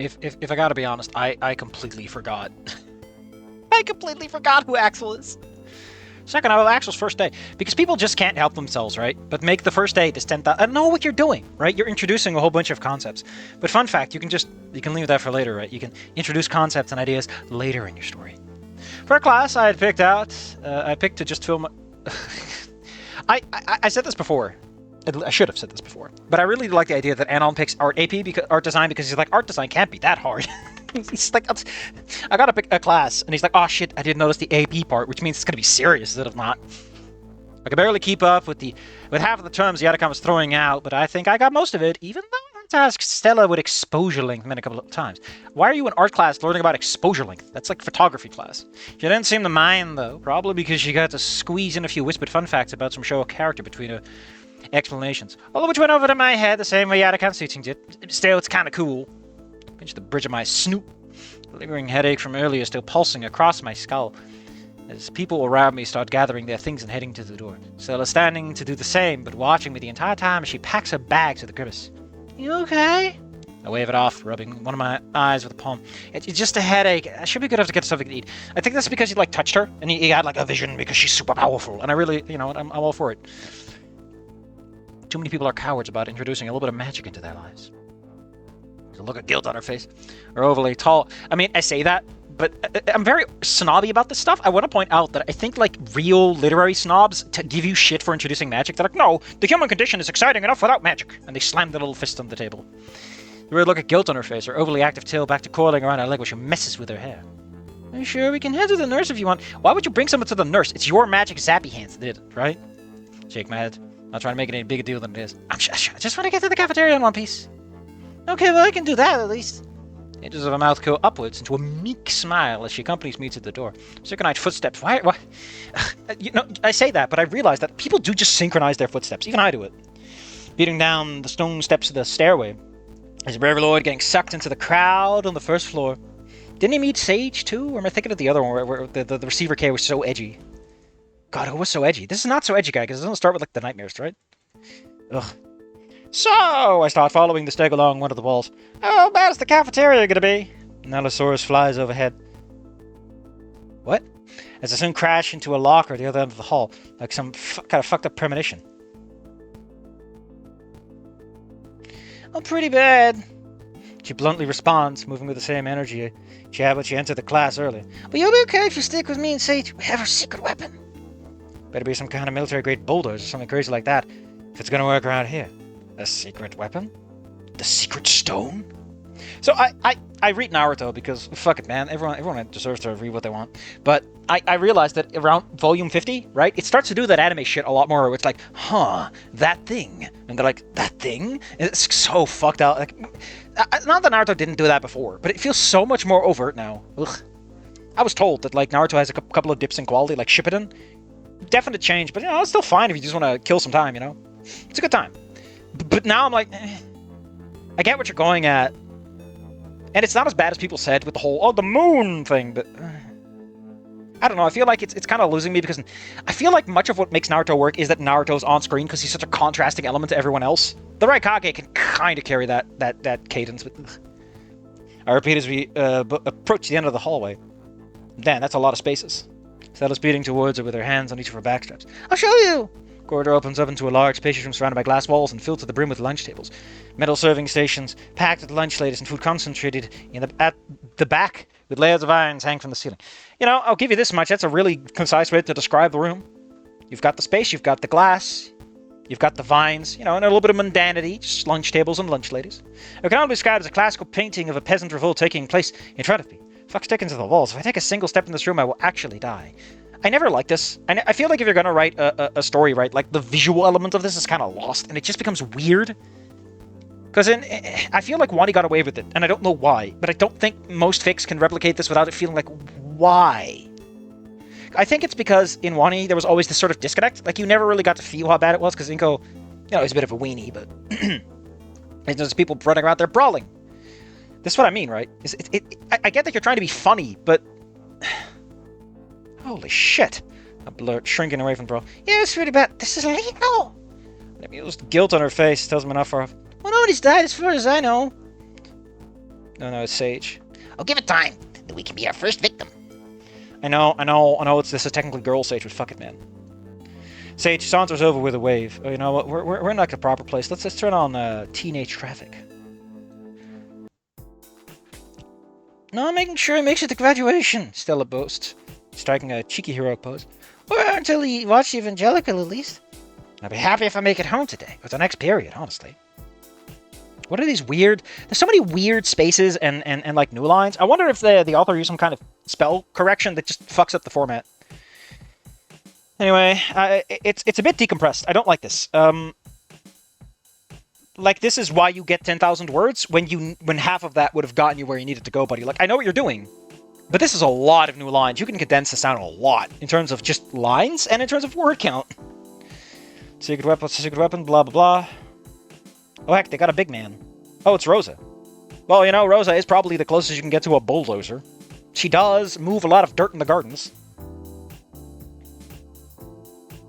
if I gotta be honest, I completely forgot. I completely forgot who Axel is. Second, I have Axel's first day. Because people just can't help themselves, right? But make the first day this 10,000... I know what you're doing, right? You're introducing a whole bunch of concepts. But fun fact, you can leave that for later, right? You can introduce concepts and ideas later in your story. For a class, I picked to just film... I said this before. I should have said this before. But I really like the idea that Anon picks art design, because he's like, art design can't be that hard. He's like, I gotta pick a class, and he's like, oh shit, I didn't notice the AP part, which means it's gonna be serious instead of not. I could barely keep up with half of the terms the Yatacon was throwing out, but I think I got most of it, even though I had to ask Stella with exposure length a couple of times. Why are you in art class learning about exposure length? That's like photography class. She didn't seem to mind, though, probably because she got to squeeze in a few whispered fun facts about some show of character between her explanations. All of which went over to my head the same way Yatacon's teaching did. Still, it's kind of cool. Pinch the bridge of my Snoot. The lingering headache from earlier still pulsing across my skull. As people around me start gathering their things and heading to the door. Stella standing to do the same, but watching me the entire time as she packs her bags with a grimace. You okay? I wave it off, rubbing one of my eyes with a palm. It's just a headache. I should be good enough to get something to eat. I think that's because you touched her, and you had a vision because she's super powerful. And I really, I'm all for it. Too many people are cowards about introducing a little bit of magic into their lives. There's a look of guilt on her face. Or overly tall. I mean, I say that, but I'm very snobby about this stuff. I want to point out that I think, real literary snobs to give you shit for introducing magic. They're like, no, the human condition is exciting enough without magic. And they slam their little fist on the table. The weird look of guilt on her face, her overly active tail back to coiling around her leg while she messes with her hair. Are you sure? We can head to the nurse if you want. Why would you bring someone to the nurse? It's your magic zappy hands that did it, right? Shake my head. Not trying to make it any bigger deal than it is. I just want to get to the cafeteria in one piece. Okay, well, I can do that, at least. The edges of her mouth curl upwards into a meek smile as she accompanies me to the door. Synchronized footsteps. Why? I say that, but I realize that people do just synchronize their footsteps. Even I do it. Beating down the stone steps of the stairway. Is Reverlord getting sucked into the crowd on the first floor? Didn't he meet Sage, too? Or am I thinking of the other one where the receiver K was so edgy? God, who was so edgy? This is not so edgy, guy, because it doesn't start with, the nightmares, right? Ugh. So, I start following the steg along one of the walls. How bad is the cafeteria gonna be? An Allosaurus flies overhead. What? As I soon crash into a locker at the other end of the hall, like some kind of fucked up premonition. Oh, pretty bad. She bluntly responds, moving with the same energy she had when she entered the class earlier. But you'll be okay if you stick with me and Sage. We have our secret weapon. Better be some kind of military-grade bulldozer or something crazy like that, if it's gonna work around here. A secret weapon? The secret stone? So I read Naruto because, fuck it, man, everyone deserves to read what they want. But I realized that around volume 50, right, it starts to do that anime shit a lot more, where it's like, huh, that thing. And they're like, that thing? And it's so fucked out. Not that Naruto didn't do that before, but it feels so much more overt now. Ugh. I was told that, Naruto has a couple of dips in quality, like Shippuden. Definite change, but, it's still fine if you just want to kill some time, It's a good time. But now I'm like, I get what you're going at. And it's not as bad as people said with the whole, the moon thing, but I don't know, I feel like it's kind of losing me because I feel like much of what makes Naruto work is that Naruto's on screen because he's such a contrasting element to everyone else. The Raikage can kind of carry that cadence, but I repeat as we approach the end of the hallway. Damn, that's a lot of spaces. Stella's beating towards her with her hands on each of her backstraps. I'll show you! Corridor opens up into a large spacious room surrounded by glass walls and filled to the brim with lunch tables. Metal serving stations, packed with lunch ladies and food concentrated at the back with layers of irons hanging from the ceiling. I'll give you this much. That's a really concise way to describe the room. You've got the space, you've got the glass, you've got the vines, and a little bit of mundanity, just lunch tables and lunch ladies. It can only be described as a classical painting of a peasant revolt taking place in front of me. Fuck sticking to the walls. If I take a single step in this room, I will actually die. I never liked this. I feel like if you're going to write a story, right, the visual element of this is kind of lost, and it just becomes weird. Because I feel like Wani got away with it, and I don't know why, but I don't think most fics can replicate this without it feeling like, why? I think it's because in Wani, there was always this sort of disconnect. You never really got to feel how bad it was, because Inko, he's a bit of a weenie, but there's people running around there brawling. This is what I mean, right? I get that you're trying to be funny, but holy shit. I blurt, shrinking away from the brawl. Yeah, it's really bad. This is illegal. The amused guilt on her face tells me enough for her. Well, nobody's died as far as I know. No, it's Sage. Oh, give it time. Then we can be our first victim. I know. This is technically girl Sage, but fuck it, man. Sage, Sandra's over with a wave. Oh, you know what? We're in like a proper place. Let's turn on teenage traffic. No, I'm making sure he makes it to graduation, Stella boasts, striking a cheeky heroic pose. Or until he watched Evangelical, at least. I'll be happy if I make it home today, with the next period, honestly. What are these weird... There's so many weird spaces and like new lines. I wonder if the author used some kind of spell correction that just fucks up the format. Anyway, it's a bit decompressed. I don't like this. Like, this is why you get 10,000 words when half of that would have gotten you where you needed to go, buddy. Like, I know what you're doing, but this is a lot of new lines. You can condense this down a lot in terms of just lines and in terms of word count. Secret weapon, blah, blah, blah. Oh, heck, they got a big man. Oh, it's Rosa. Well, you know, Rosa is probably the closest you can get to a bulldozer. She does move a lot of dirt in the gardens.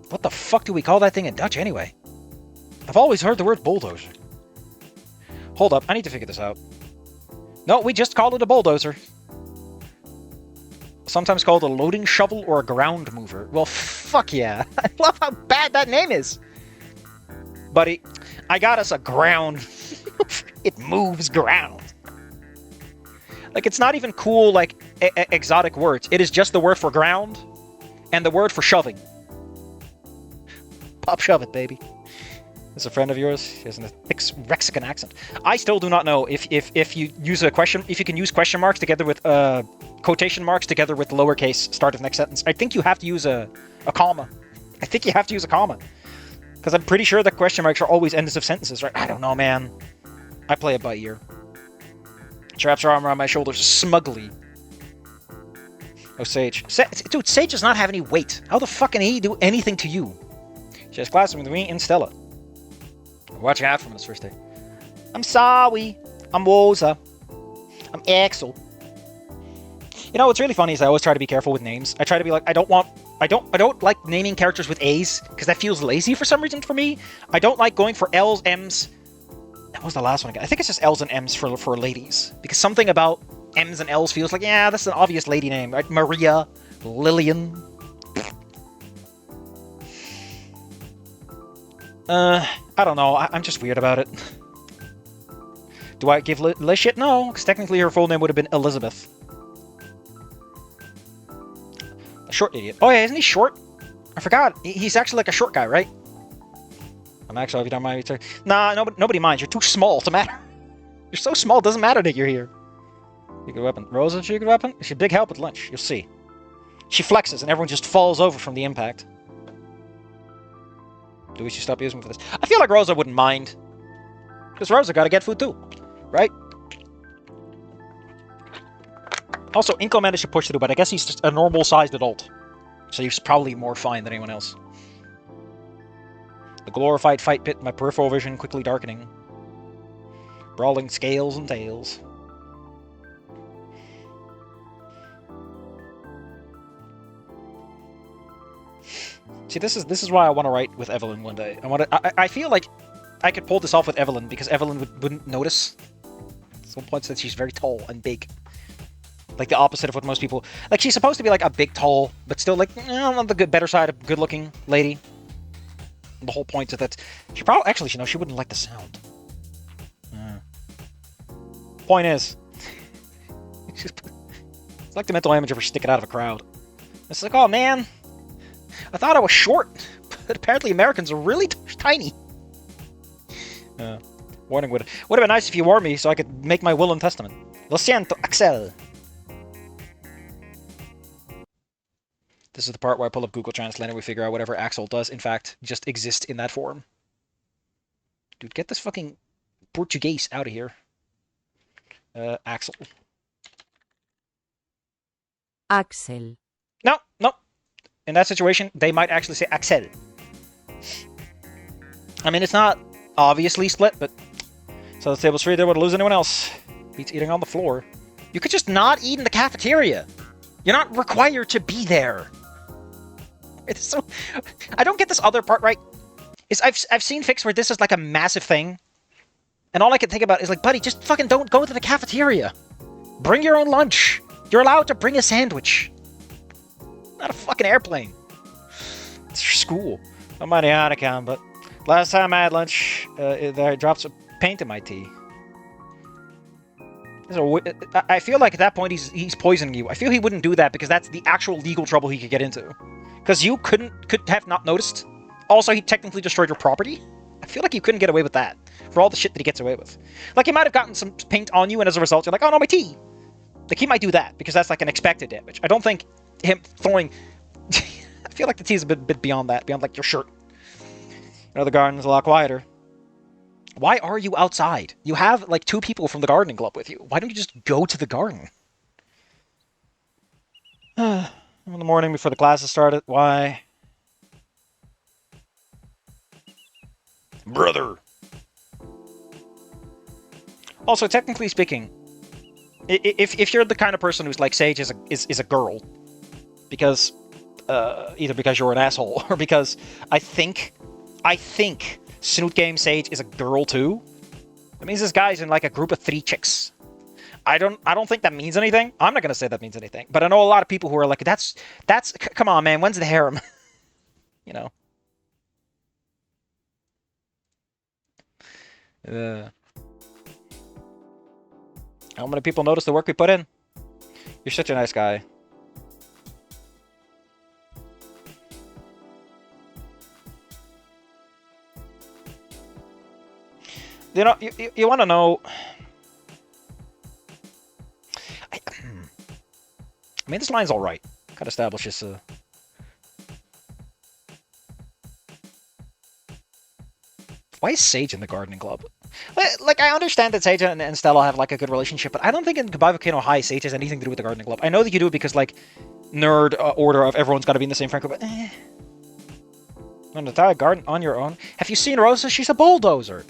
What the fuck do we call that thing in Dutch, anyway? I've always heard the word bulldozer. Hold up, I need to figure this out. No, we just call it a bulldozer. Sometimes called a loading shovel or a ground mover. Well, fuck yeah. I love how bad that name is. Buddy, I got us a ground. It moves ground. Like, it's not even cool, like, exotic words. It is just the word for ground and the word for shoving. Pop shove it, baby. Is a friend of yours? He has a thick Mexican accent. I still do not know if you use if you can use question marks together with quotation marks together with lowercase start of next sentence. I think you have to use a comma. I think you have to use a comma. Because I'm pretty sure that question marks are always ends of sentences, right? I don't know, man. I play it by ear. She wraps her arm around my shoulders smugly. Oh, Sage. Dude, Sage does not have any weight. How the fuck can he do anything to you? She has class with me and Stella. We're watching out from this first day. I'm sorry. I'm Woza. I'm Axel. You know what's really funny is I always try to be careful with names. I try to be like, I don't like naming characters with A's because that feels lazy for some reason for me. I don't like going for L's, M's. That was the last one again. I think it's just L's and M's for ladies because something about M's and L's feels like, yeah, that's an obvious lady name, right? Maria, Lillian. I don't know. I'm just weird about it. Do I give Liz shit? No, because technically her full name would have been Elizabeth. A short idiot. Oh yeah, isn't he short? I forgot. He's actually like a short guy, right? I'm actually, if you don't mind me. Nah, nobody minds. You're too small to matter. You're so small, it doesn't matter that you're here. Secret weapon. Rosa, secret weapon? She's a big help at lunch. You'll see. She flexes and everyone just falls over from the impact. Do we should stop using for this? I feel like Rosa wouldn't mind. Because Rosa gotta get food too. Right? Also, Inko managed to push through, but I guess he's just a normal-sized adult. So he's probably more fine than anyone else. The glorified fight pit, my peripheral vision quickly darkening. Brawling scales and tails. See, this is why I want to write with Evelyn one day. I feel like I could pull this off with Evelyn because Evelyn wouldn't notice. At some points that she's very tall and big. Like the opposite of what most people... Like, she's supposed to be like a big, tall, but still like, on the better side of good-looking lady. The whole point is that... She probably... Actually, she wouldn't like the sound. Point is... It's like the mental image of her sticking out of a crowd. It's like, oh man... I thought I was short, but apparently Americans are really tiny. Warning would have been nice if you warned me so I could make my will and testament. Lo siento, Axel. This is the part where I pull up Google Translate and we figure out whatever Axel does, in fact, just exist in that form. Dude, get this fucking Portuguese out of here. Axel. Axel. No. In that situation, they might actually say Axel. I mean, it's not obviously split, but... So the table's free, they wouldn't lose anyone else. Beats eating on the floor. You could just not eat in the cafeteria. You're not required to be there. It's so... I don't get this other part right. I've seen fics where this is like a massive thing. And all I can think about is like, buddy, just fucking don't go to the cafeteria. Bring your own lunch. You're allowed to bring a sandwich. Not a fucking airplane. It's your school. I'm on the on account, but last time I had lunch, there dropped some paint in my tea. I feel like at that point he's poisoning you. I feel he wouldn't do that because that's the actual legal trouble he could get into. Because you could have not noticed. Also, he technically destroyed your property. I feel like you couldn't get away with that for all the shit that he gets away with. Like, he might have gotten some paint on you, and as a result, you're like, oh no, my tea. Like, he might do that because that's like an expected damage. I don't think him throwing... I feel like the tea's a bit beyond that, beyond like your shirt. You know, the garden's a lot quieter. Why are you outside? You have like 2 people from the gardening club with you. Why don't you just go to the garden? In the morning before the classes started, why? Brother! Also, technically speaking, if you're the kind of person who's like Sage is a girl, because either because you're an asshole or because I think Snoot Game Sage is a girl too. That means this guy's in like a group of 3 chicks. I don't think that means anything. I'm not gonna say that means anything, but I know a lot of people who are like, that's come on, man, when's the harem? You know. How many people notice the work we put in? You're such a nice guy. You know, you want to know... I mean, this line's alright. Gotta establish this... Why is Sage in the gardening club? Like, I understand that Sage and Stella have, like, a good relationship, but I don't think in Goodbye Volcano High Sage has anything to do with the gardening club. I know that you do it because, like, nerd order of everyone's gotta be in the same friend group, but On the entire garden on your own? Have you seen Rosa? She's a bulldozer.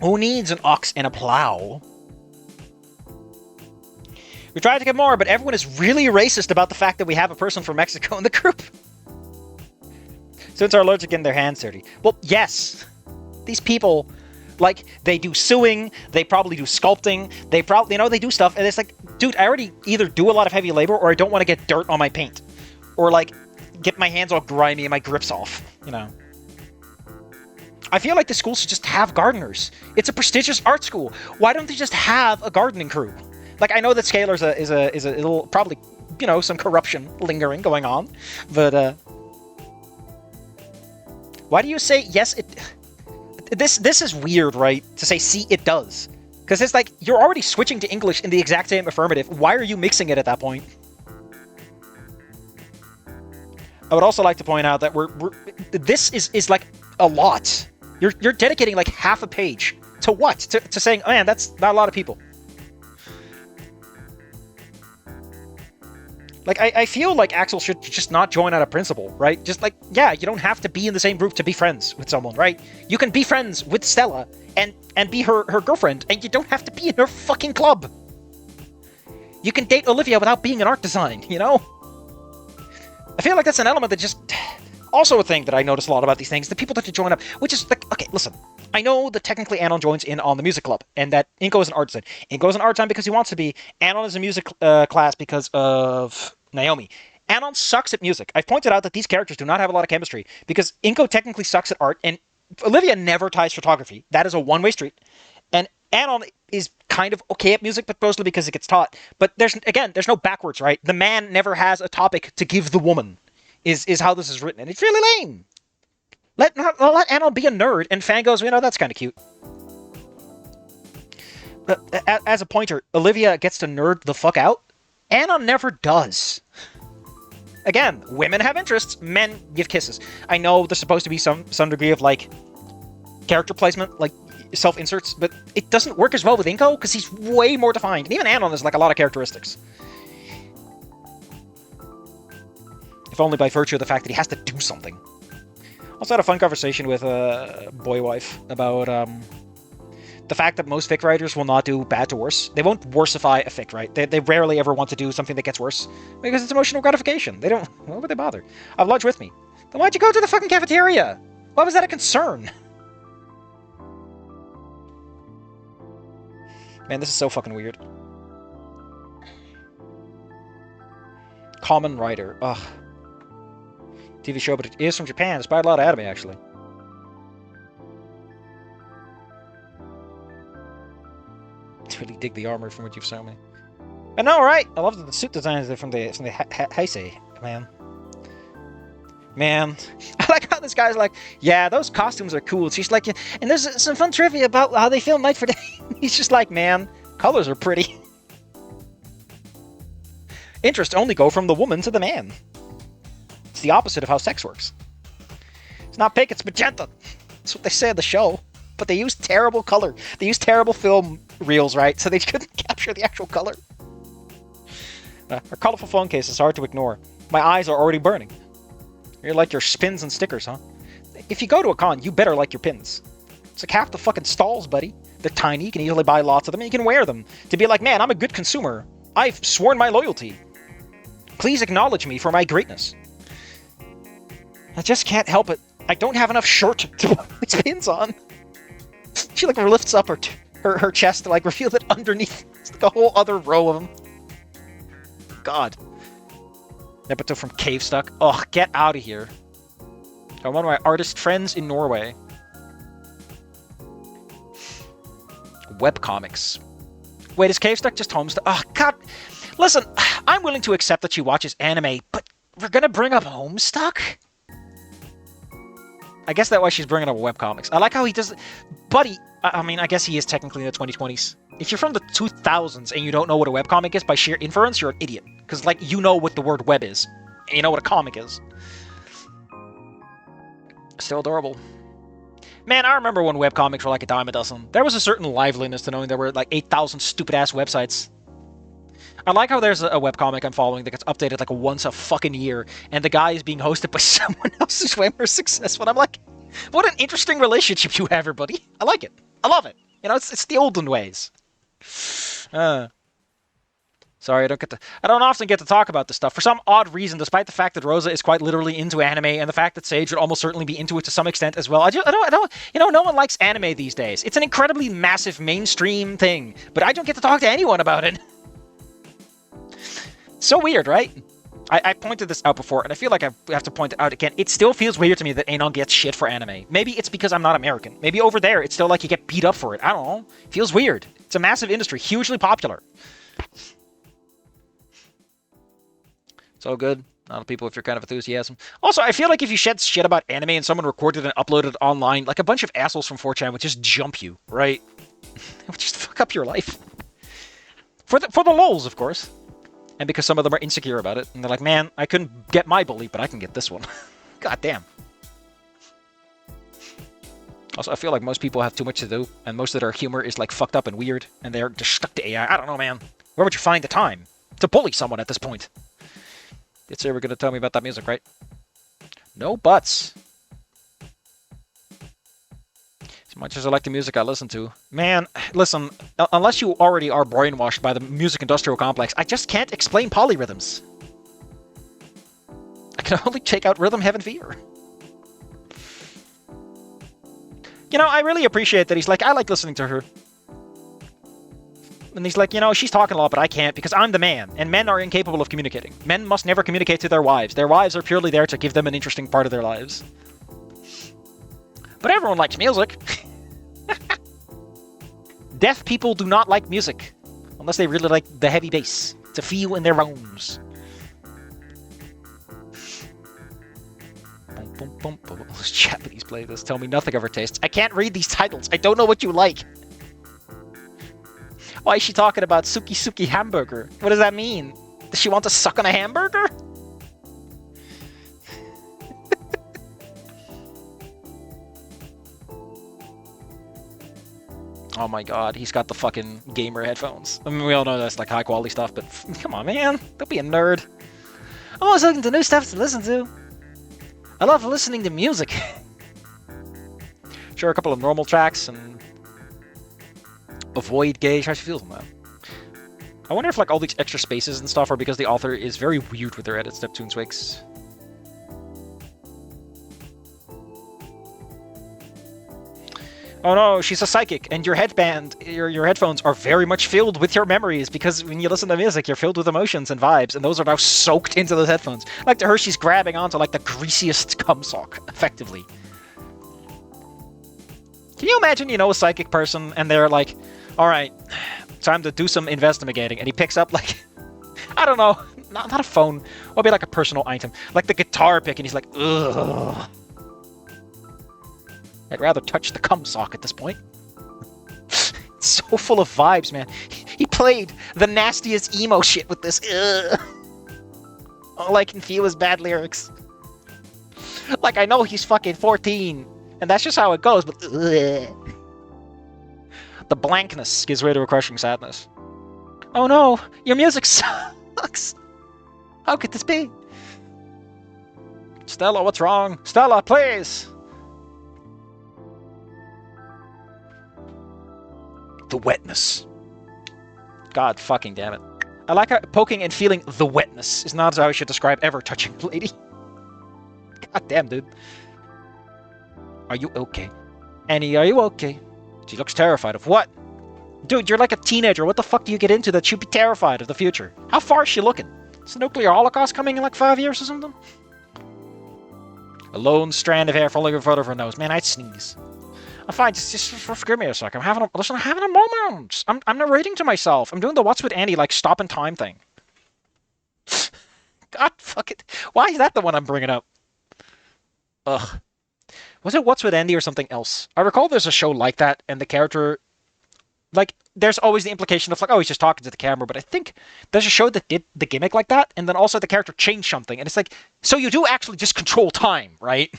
Who needs an ox and a plow? We tried to get more, but everyone is really racist about the fact that we have a person from Mexico in the group. Since are allergic in their hands dirty. Well, yes. These people, like, they do sewing, they probably do sculpting, they probably, you know, they do stuff, and it's like, dude, I already either do a lot of heavy labor, or I don't want to get dirt on my paint. Or, like, get my hands all grimy and my grips off, you know. I feel like the school should just have gardeners. It's a prestigious art school. Why don't they just have a gardening crew? Like, I know that Scalar's is a little, probably, you know, some corruption lingering going on, but, why do you say, yes, it... This is weird, right? To say, see, it does. Because it's like, you're already switching to English in the exact same affirmative. Why are you mixing it at that point? I would also like to point out that this is like a lot. You're dedicating like half a page to what? To saying, oh man, that's not a lot of people. Like, I feel like Axel should just not join out of principle, right? Just like, yeah, you don't have to be in the same group to be friends with someone, right? You can be friends with Stella and be her girlfriend, and you don't have to be in her fucking club. You can date Olivia without being in art design, you know? I feel like that's an element that just... Also a thing that I notice a lot about these things, the people that join up, which is like, okay, listen, I know that technically Anon joins in on the music club, and that Inko is an art design. Inko is an art design because he wants to be. Anon is a music class because of Naomi. Anon sucks at music. I've pointed out that these characters do not have a lot of chemistry, because Inko technically sucks at art, and Olivia never ties photography. That is a one-way street. And Anon is kind of okay at music, but mostly because it gets taught. But there's no backwards, right? The man never has a topic to give the woman. Is how this is written, and it's really lame. Let Anon be a nerd, and Fan goes, you know, that's kind of cute. But as a pointer, Olivia gets to nerd the fuck out. Anon never does. Again, women have interests, men give kisses. I know there's supposed to be some degree of, like, character placement, like, self-inserts, but it doesn't work as well with Inko, because he's way more defined. And even Anon has, like, a lot of characteristics. If only by virtue of the fact that he has to do something. Also had a fun conversation with a boy wife about the fact that most fic writers will not do bad to worse. They won't worsify a fic, right? They rarely ever want to do something that gets worse. Because it's emotional gratification. They don't... Why would they bother? I have lunch with me. Then why'd you go to the fucking cafeteria? Why was that a concern? Man, this is so fucking weird. Common Rider. Ugh. TV show, but it is from Japan. It's by a lot of anime, actually. I really dig the armor from what you've shown me. I know, right? I love the suit designs from the Heisei, man. Man, I like how this guy's like, yeah, those costumes are cool. She's like, and there's some fun trivia about how they film Night for Day. He's just like, man, colors are pretty. Interests only go from the woman to the man. It's the opposite of how sex works. It's not pink, it's magenta. That's what they say in the show. But they use terrible color. They use terrible film reels, right? So they couldn't capture the actual color. Our colorful phone case is hard to ignore. My eyes are already burning. You're like your spins and stickers, huh? If you go to a con, you better like your pins. It's like half the fucking stalls, buddy. They're tiny, you can easily buy lots of them, and you can wear them. To be like, man, I'm a good consumer. I've sworn my loyalty. Please acknowledge me for my greatness. I just can't help it. I don't have enough shirt to put these pins on. She like lifts up her chest to like reveal that underneath it's like a whole other row of them. God. Nebuto from Cave Stuck. Oh, get out of here. I'm one of my artist friends in Norway. Webcomics. Wait, is Cave Stuck just Homestuck? Oh, God. Listen, I'm willing to accept that she watches anime, but we're gonna bring up Homestuck? I guess that's why she's bringing up webcomics. I like how he does... Buddy, I mean, I guess he is technically in the 2020s. If you're from the 2000s and you don't know what a webcomic is by sheer inference, you're an idiot. Because, like, you know what the word web is. And you know what a comic is. Still adorable. Man, I remember when webcomics were like a dime a dozen. There was a certain liveliness to knowing there were like 8,000 stupid-ass websites. I like how there's a webcomic I'm following that gets updated like once a fucking year, and the guy is being hosted by someone else who's way more successful. And I'm like, what an interesting relationship you have, everybody. I like it. I love it. You know, it's the olden ways. Sorry, I don't often get to talk about this stuff. For some odd reason, despite the fact that Rosa is quite literally into anime, and the fact that Sage would almost certainly be into it to some extent as well, I don't, you know, no one likes anime these days. It's an incredibly massive mainstream thing, but I don't get to talk to anyone about it. So weird, right? I pointed this out before, and I feel like I have to point it out again. It still feels weird to me that Anon gets shit for anime. Maybe it's because I'm not American. Maybe over there, it's still like you get beat up for it. I don't know. It feels weird. It's a massive industry, hugely popular. So good. Not a people with your kind of enthusiasm. Also, I feel like if you shed shit about anime and someone recorded and uploaded it online, like a bunch of assholes from 4chan would just jump you, right? It would just fuck up your life. For the lols, of course. And because some of them are insecure about it. And they're like, man, I couldn't get my bully, but I can get this one. God damn. Also, I feel like most people have too much to do. And most of their humor is like fucked up and weird. And they're just stuck to AI. I don't know, man. Where would you find the time to bully someone at this point? Did say we're going to tell me about that music, right? No buts. As much as I like the music I listen to. Man, listen, unless you already are brainwashed by the music industrial complex, I just can't explain polyrhythms. I can only check out Rhythm Heaven Fear. You know, I really appreciate that he's like, I like listening to her. And he's like, you know, she's talking a lot, but I can't because I'm the man. And men are incapable of communicating. Men must never communicate to their wives. Their wives are purely there to give them an interesting part of their lives. But everyone likes music. Deaf people do not like music. Unless they really like the heavy bass. To feel in their bones. Those Japanese playlists tell me nothing of her tastes. I can't read these titles. I don't know what you like. Why is she talking about Suki Suki hamburger? What does that mean? Does she want to suck on a hamburger? Oh my god, he's got the fucking gamer headphones. I mean, we all know that's like high quality stuff, but come on, man. Don't be a nerd. I'm always looking to new stuff to listen to. I love listening to music. Sure, a couple of normal tracks and avoid gauge. How she feels on that? I wonder if like all these extra spaces and stuff are because the author is very weird with their edits. Neptune's Wakes. Oh no, she's a psychic, and your headband, your headphones are very much filled with your memories, because when you listen to music, you're filled with emotions and vibes, and those are now soaked into those headphones. Like to her, she's grabbing onto like the greasiest cum sock, effectively. Can you imagine, you know, a psychic person, and they're like, alright, time to do some investigating, and he picks up like, I don't know, not a phone, or be like a personal item, like the guitar pick, and he's like, ugh. I'd rather touch the cum sock at this point. It's so full of vibes, man. He played the nastiest emo shit with this. Ugh. All I can feel is bad lyrics. Like, I know he's fucking 14, and that's just how it goes, but ugh. The blankness gives way to a crushing sadness. Oh no, your music sucks. How could this be? Stella, what's wrong? Stella, please! The wetness. God fucking damn it. I like how poking and feeling the wetness is not how I should describe ever touching a lady. God damn, dude. Are you okay? Annie, are you okay? She looks terrified of what? Dude, you're like a teenager. What the fuck do you get into that you'd be terrified of the future? How far is she looking? Is the nuclear holocaust coming in like 5 years or something? A lone strand of hair falling in front of her nose. Man, I'd sneeze. I'm fine. Just forgive me a sec. I'm having a moment. I'm narrating to myself. I'm doing the What's with Andy like stop in time thing. God fuck it. Why is that the one I'm bringing up? Ugh. Was it What's with Andy or something else? I recall there's a show like that, and the character, like, there's always the implication of like, oh, he's just talking to the camera. But I think there's a show that did the gimmick like that, and then also the character changed something, and it's like, so you do actually just control time, right?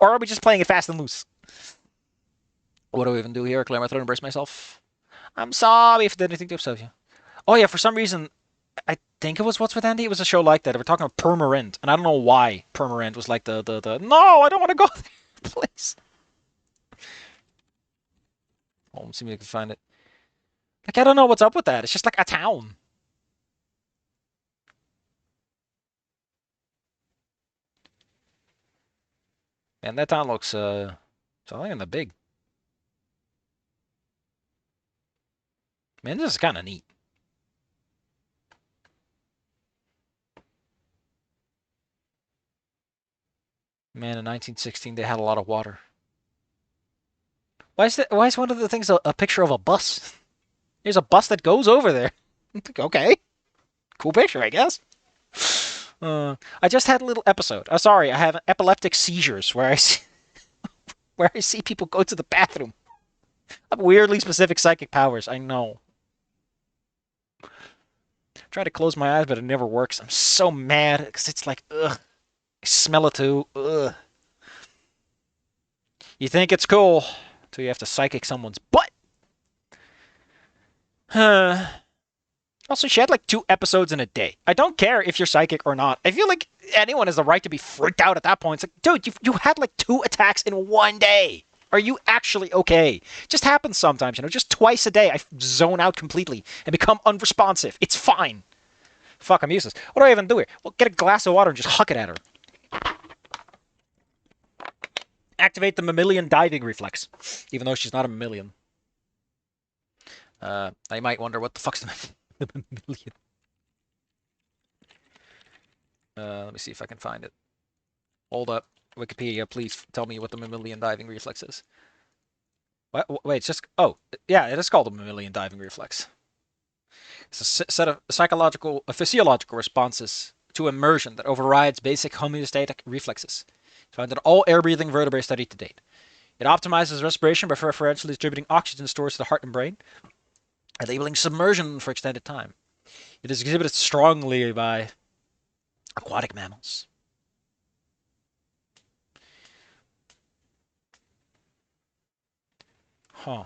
Or are we just playing it fast and loose? What do we even do here? Clear my throat and embrace myself. I'm sorry if I did anything to upset you. Oh yeah, for some reason, I think it was What's with Andy. It was a show like that. We're talking about Permarent, and I don't know why Permarent was like the no, I don't want to go there, please. Oh, let's see if I can find it. Like, I don't know what's up with that. It's just like a town. Man, that town looks something in the big. Man, this is kind of neat. Man, in 1916 they had a lot of water. Why is one of the things a picture of a bus? There's a bus that goes over there. Okay. Cool picture, I guess. I just had a little episode. Oh, sorry, I have epileptic seizures where where I see people go to the bathroom. I have weirdly specific psychic powers, I know. Try to close my eyes, but it never works. I'm so mad because it's like, ugh. I smell it too. Ugh. You think it's cool until you have to psychic someone's butt. Also, she had like 2 episodes in a day. I don't care if you're psychic or not. I feel like anyone has the right to be freaked out at that point. It's like, dude, you had like 2 attacks in 1 day. Are you actually okay? It just happens sometimes, you know. Just twice a day, I zone out completely and become unresponsive. It's fine. Fuck, I'm useless. What do I even do here? Well, get a glass of water and just huck it at her. Activate the mammalian diving reflex, even though she's not a mammalian. I might wonder what the fuck's the mammalian. Let me see if I can find it. Hold up. Wikipedia, please tell me what the mammalian diving reflex is. What? Wait, it's just... Oh, yeah, it is called a mammalian diving reflex. It's a set of physiological responses to immersion that overrides basic homeostatic reflexes. It's found in all air-breathing vertebrates studied to date. It optimizes respiration by preferentially distributing oxygen stores to the heart and brain, enabling submersion for extended time. It is exhibited strongly by aquatic mammals. Huh.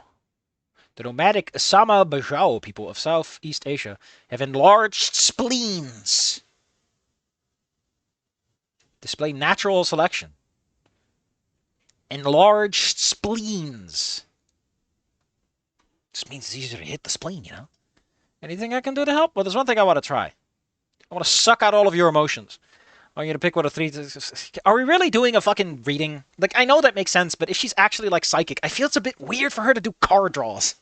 The nomadic Sama Bajau people of Southeast Asia have enlarged spleens. Display natural selection. Enlarged spleens. This means it's easier to hit the spleen, you know? Anything I can do to help? Well, there's one thing I want to try. I want to suck out all of your emotions. I want you to pick one of three. Are we really doing a fucking reading? Like, I know that makes sense, but if she's actually like psychic, I feel it's a bit weird for her to do card draws.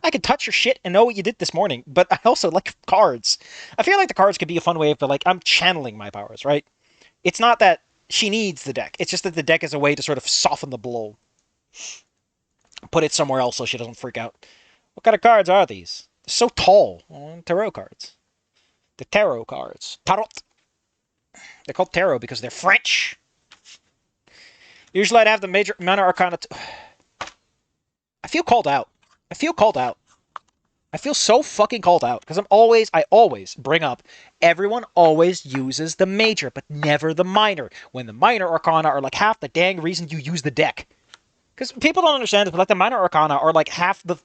I can touch your shit and know what you did this morning, but I also like cards. I feel like the cards could be a fun way of, like, I'm channeling my powers, right? It's not that she needs the deck. It's just that the deck is a way to sort of soften the blow. Put it somewhere else so she doesn't freak out. What kind of cards are these? They're so tall. Tarot cards. The tarot cards. Tarot. They're called tarot because they're French. Usually I'd have the major minor arcana. I feel called out. I feel called out. I feel so fucking called out because I always bring up, everyone always uses the major, but never the minor. When the minor arcana are like half the dang reason you use the deck. Because people don't understand this, but like the minor arcana are like half the...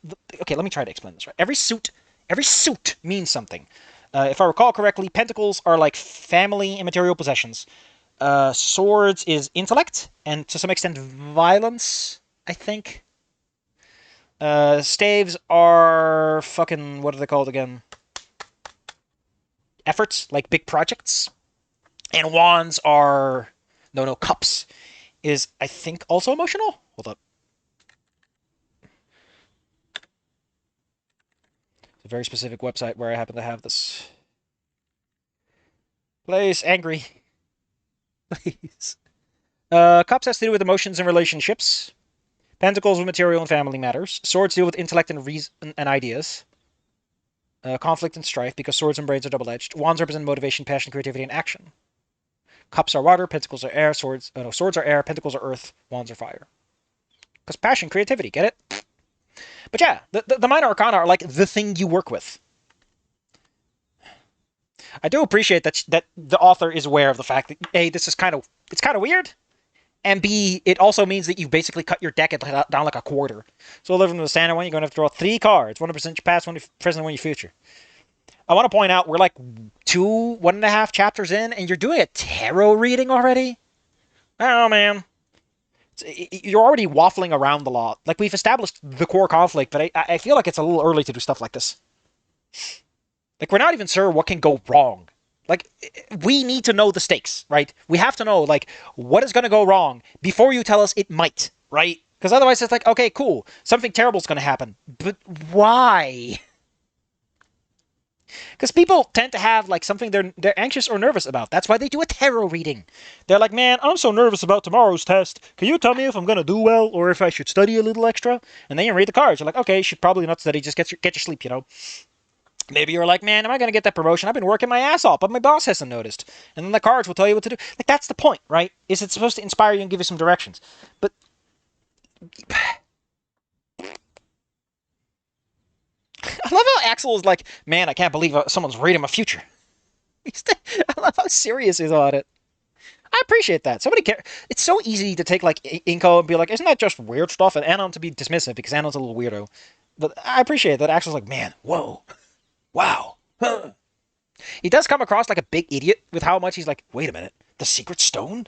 Okay, let me try to explain this right. Every suit means something. If I recall correctly, pentacles are like family and material possessions. Swords is intellect, and to some extent violence, I think. Staves are fucking... What are they called again? Efforts, like big projects. And wands are... No, cups is, I think, also emotional? Hold up. It's a very specific website where I happen to have this. Place angry. Please. Cups has to do with emotions and relationships. Pentacles with material and family matters. Swords deal with intellect and reason and ideas. Conflict and strife, because swords and brains are double-edged. Wands represent motivation, passion, creativity, and action. Cups are water, pentacles are air, swords are air, pentacles are earth, wands are fire. Because passion, creativity, get it? But yeah, the minor arcana are like the thing you work with. I do appreciate that the author is aware of the fact that A, this is kind of weird, and B, it also means that you basically cut your deck down like a quarter. So living with the standard one, you're going to have to draw 3 cards. 1% your past, 1 present, 1 your future. I want to point out, we're like 1.5 chapters in, and you're doing a tarot reading already? Oh, man. You're already waffling around a lot. Like, we've established the core conflict, but I feel like it's a little early to do stuff like this. Like, we're not even sure what can go wrong. Like, we need to know the stakes, right? We have to know, like, what is going to go wrong before you tell us it might, right? Because otherwise it's like, okay, cool, something terrible is going to happen. But why? Because people tend to have, like, something they're anxious or nervous about. That's why they do a tarot reading. They're like, man, I'm so nervous about tomorrow's test. Can you tell me if I'm going to do well or if I should study a little extra? And then you read the cards. You're like, okay, you should probably not study. Just get your sleep, you know? Maybe you're like, man, am I going to get that promotion? I've been working my ass off, but my boss hasn't noticed. And then the cards will tell you what to do. Like, that's the point, right? Is it supposed to inspire you and give you some directions? But... I love how Axel is like, man, I can't believe someone's reading my future. I love how serious he's about it. I appreciate that. Somebody care. It's so easy to take, like, Inko and be like, isn't that just weird stuff? And Anon to be dismissive because Anon's a little weirdo. But I appreciate that Axel's like, man, whoa. Wow. Huh. He does come across like a big idiot with how much he's like, wait a minute, the secret stone?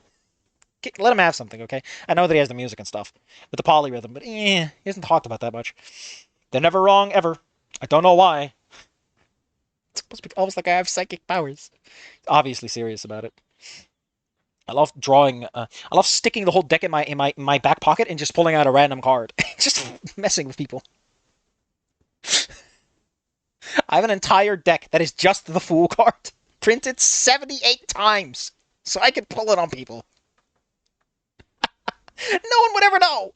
Let him have something, okay? I know that he has the music and stuff with the polyrhythm, but he hasn't talked about that much. They're never wrong, ever. I don't know why. It's supposed to be almost like I have psychic powers. Obviously serious about it. I love drawing. I love sticking the whole deck in my back pocket and just pulling out a random card. Just messing with people. I have an entire deck that is just the Fool card, printed 78 times, so I can pull it on people. No one would ever know.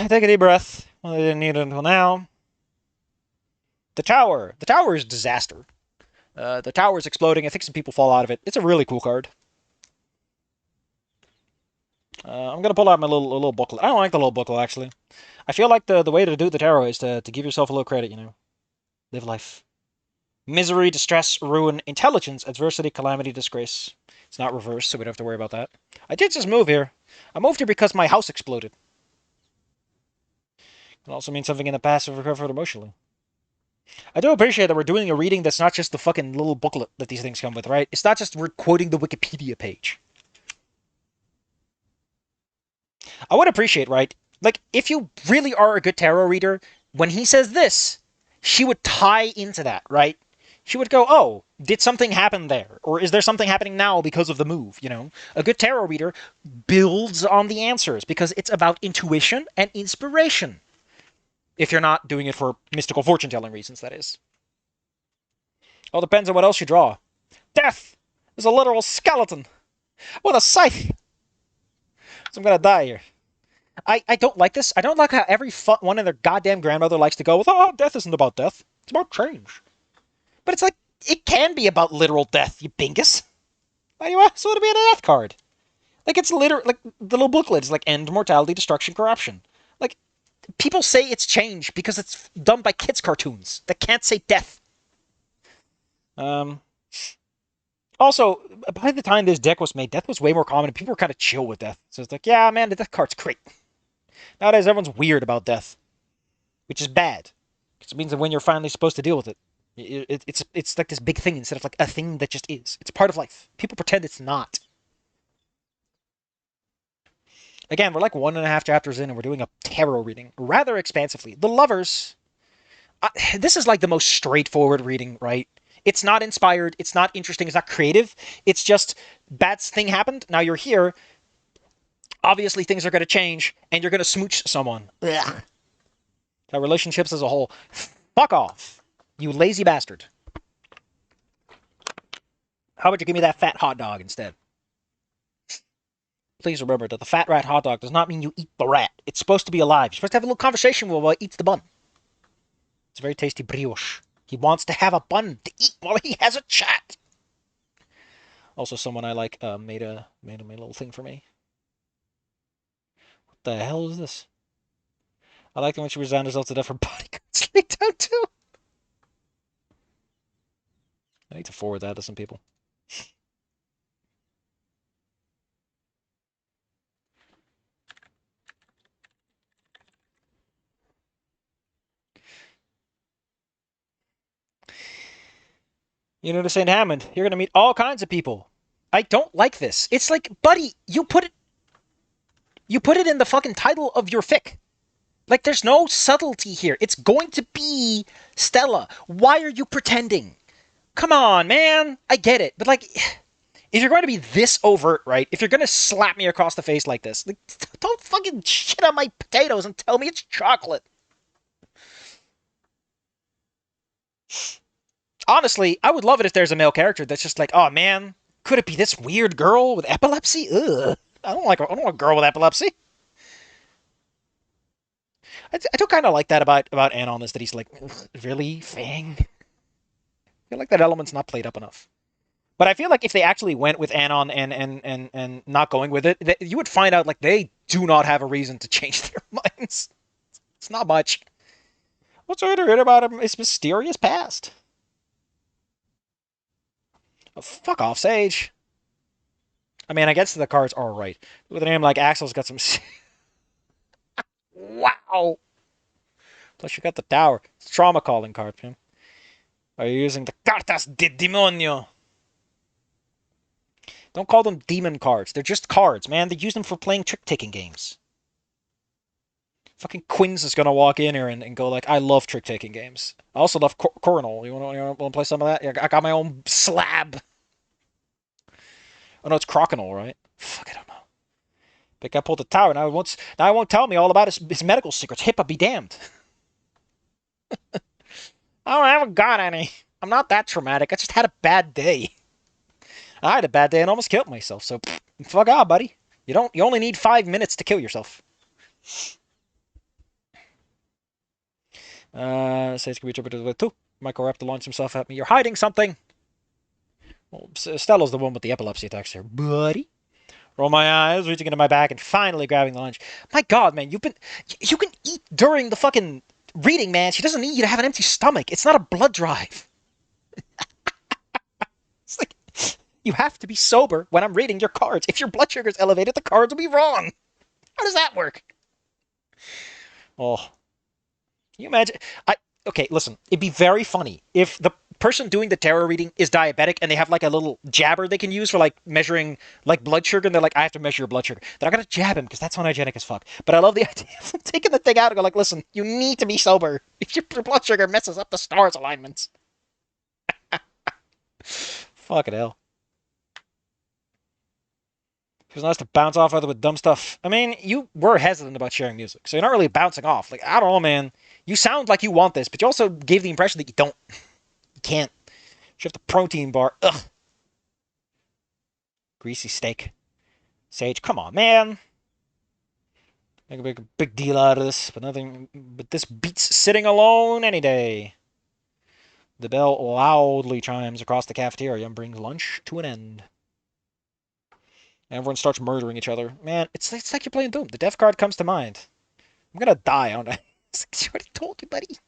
Take a deep breath. Well, I didn't need it until now. The tower. The tower is a disaster. The tower is exploding. I think some people fall out of it. It's a really cool card. I'm gonna pull out my little booklet. I don't like the little booklet, actually. I feel like the way to do the tarot is to give yourself a little credit, you know. Live life. Misery, distress, ruin, intelligence, adversity, calamity, disgrace. It's not reversed, so we don't have to worry about that. I did just move here. I moved here because my house exploded. It also means something in the past I've recovered emotionally. I do appreciate that we're doing a reading that's not just the fucking little booklet that these things come with, right? It's not just we're quoting the Wikipedia page. I would appreciate, right? Like, if you really are a good tarot reader, when he says this, she would tie into that, right? she would go, oh, did something happen there? Or is there something happening now because of the move, you know? A good tarot reader builds on the answers because it's about intuition and inspiration. If you're not doing it for mystical fortune-telling reasons, that is. All depends on what else you draw. Death is a literal skeleton with a scythe. So I'm gonna die here. I don't like this. I don't like how every one of their goddamn grandmother likes to go with, oh, death isn't about death. It's about change. But it's like, it can be about literal death, you bingus. Why do you want so to be a death card? Like, it's literal, like, the little booklet is like, end, mortality, destruction, corruption. Like, people say it's change because it's done by kids' cartoons that can't say death. Also, by the time this deck was made, death was way more common and people were kind of chill with death. So it's like, yeah, man, the death card's great. Nowadays, everyone's weird about death, which is bad. Because it means that when you're finally supposed to deal with it, it's like this big thing instead of like a thing that just is. It's part of life. People pretend it's not. Again, we're like 1.5 chapters in and we're doing a tarot reading rather expansively. The Lovers, this is like the most straightforward reading, right? It's not inspired, it's not interesting, it's not creative. It's just, bad thing happened, now you're here. Obviously things are going to change, and you're going to smooch someone. Ugh. Relationships as a whole. Fuck off, you lazy bastard. How about you give me that fat hot dog instead? Please remember that the fat rat hot dog does not mean you eat the rat. It's supposed to be alive. You're supposed to have a little conversation while it eats the bun. It's a very tasty brioche. He wants to have a bun to eat while he has a chat. Also, someone I like made a little thing for me. What the hell is this? I like it when she resigned herself to death for bodyguards laid down too. I need to forward that to some people. You know, to St. Hammond, you're going to meet all kinds of people. I don't like this. It's like, buddy, you put it in the fucking title of your fic. Like, there's no subtlety here. It's going to be Stella. Why are you pretending? Come on, man. I get it. But, like, if you're going to be this overt, right? If you're going to slap me across the face like this, like, don't fucking shit on my potatoes and tell me it's chocolate. Honestly, I would love it if there's a male character that's just like, oh, man, could it be this weird girl with epilepsy? Ugh. I don't want a girl with epilepsy. I do kind of like that about Anon, is that he's like, really, Fang? I feel like that element's not played up enough. But I feel like if they actually went with Anon and not going with it, you would find out like they do not have a reason to change their minds. It's not much. What's there to read about his mysterious past? Oh, fuck off, Sage. I mean, I guess the cards are right. With a name like Axel's got some... Wow! Plus you got the tower. It's trauma calling card, man. Are you using the Cartas de Demonio? Don't call them demon cards. They're just cards, man. They use them for playing trick-taking games. Fucking Quinn's is gonna walk in here and go like, I love trick-taking games. I also love Coronal. You want to play some of that? I got my own slab. Oh no, it's Crokinole, right? Fuck, I don't know. Big guy pulled the tower. Now he won't tell me all about his medical secrets. HIPAA be damned. I haven't got any. I'm not that traumatic. I just had a bad day. I had a bad day and almost killed myself. So fuck off, buddy. You only need 5 minutes to kill yourself. Says can be interpreted with 2. Microraptor launched himself at me. You're hiding something. Well, Stella's the one with the epilepsy attacks here, buddy. Roll my eyes, reaching into my bag, and finally grabbing the lunch. My God, man, you can eat during the fucking reading, man. She doesn't need you to have an empty stomach. It's not a blood drive. It's like, you have to be sober when I'm reading your cards. If your blood sugar's elevated, the cards will be wrong. How does that work? Oh. Can you imagine? Okay, listen. It'd be very funny if the person doing the tarot reading is diabetic and they have like a little jabber they can use for like measuring like blood sugar, and they're like, I have to measure your blood sugar. Then I gotta jab him because that's unhygienic as fuck. But I love the idea of them taking the thing out and go like, listen, you need to be sober if your blood sugar messes up the stars alignments. Fucking hell. It was nice to bounce off other with dumb stuff. I mean, you were hesitant about sharing music, so you're not really bouncing off. Like, I don't know, man. You sound like you want this, but you also gave the impression that you don't. You can't. You have the protein bar. Ugh. Greasy steak. Sage, come on, man. Make a big deal out of this, but nothing. But this beats sitting alone any day. The bell loudly chimes across the cafeteria and brings lunch to an end. Everyone starts murdering each other. Man, it's like you're playing Doom. The death card comes to mind. I'm gonna die, aren't I? It's like, I already told you, buddy.